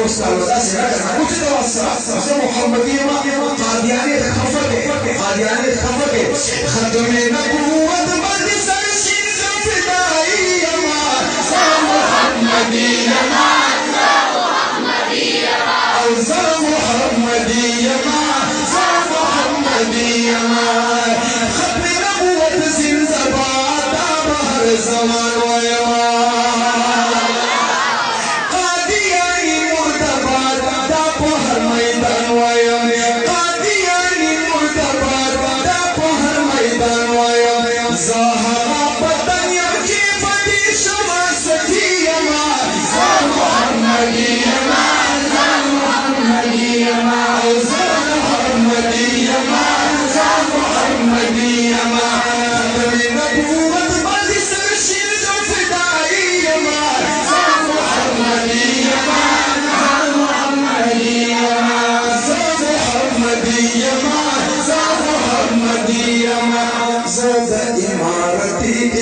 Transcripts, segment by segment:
استعمال سيرك وتتوسع محمدية قاديانية خفك قاديانية خفك ختم نبوة بعد سرشين فدائية محمدية أوزار محمدية محمدية ختم نبوة زنزبات بحر زمان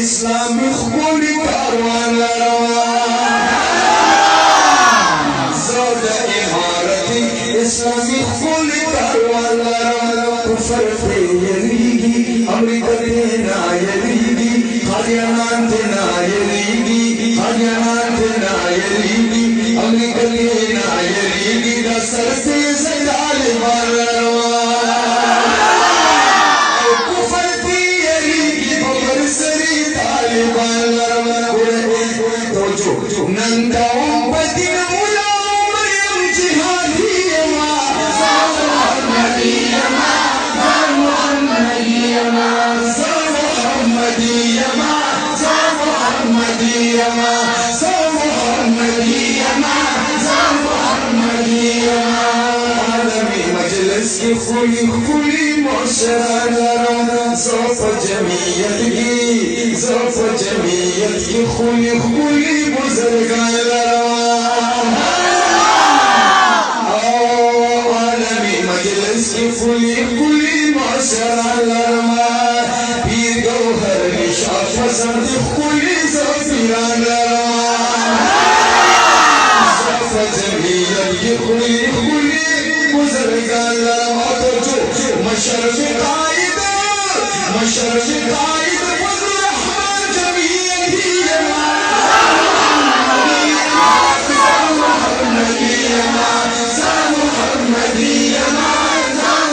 إسلامي خبولي كاروان زاد إمارتي إسلامي خبولي كاروان كفر في يريدي أمريكا دينا يريدي خاديانان دينا يريدي خاديانان دينا يريدي أمريكا دينا يريدي دسر في زدال ماروا ننداو بدين مولا مريم جهادية محمدية محمدية محمدية محمدية محمدية عالمي مجلس کی خولی خولی معاشرة صوف جمعیت کی خولی خولی بزرگان عالمی مجلس کی خولی خولی معاشرة پیر گوهر نشاط پسند خولی زفیران صوف جمعیت کی خولی خولی بزرگان مشرف قائد فضل الرحمن جميعا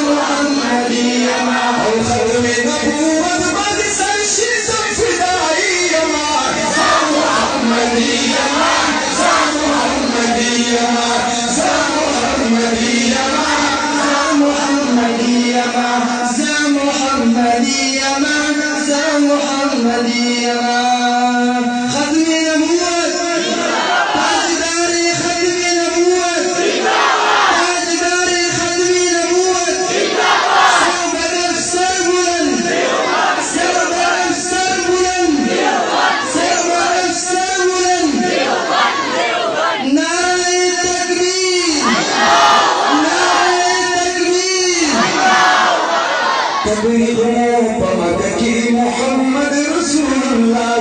محمدية أو ختم نبوة بعد سرشيد فدائية محمدية محمد رسول الله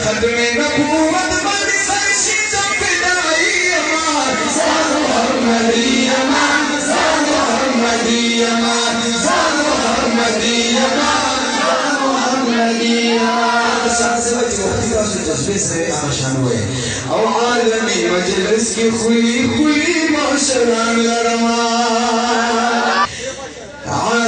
ختم نبوت بعد سرشيد فدائية او عالمي مجلس کی خولی خولی معاشران لرما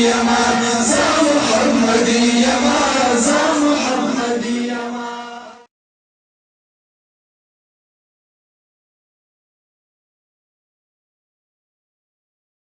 Yeah.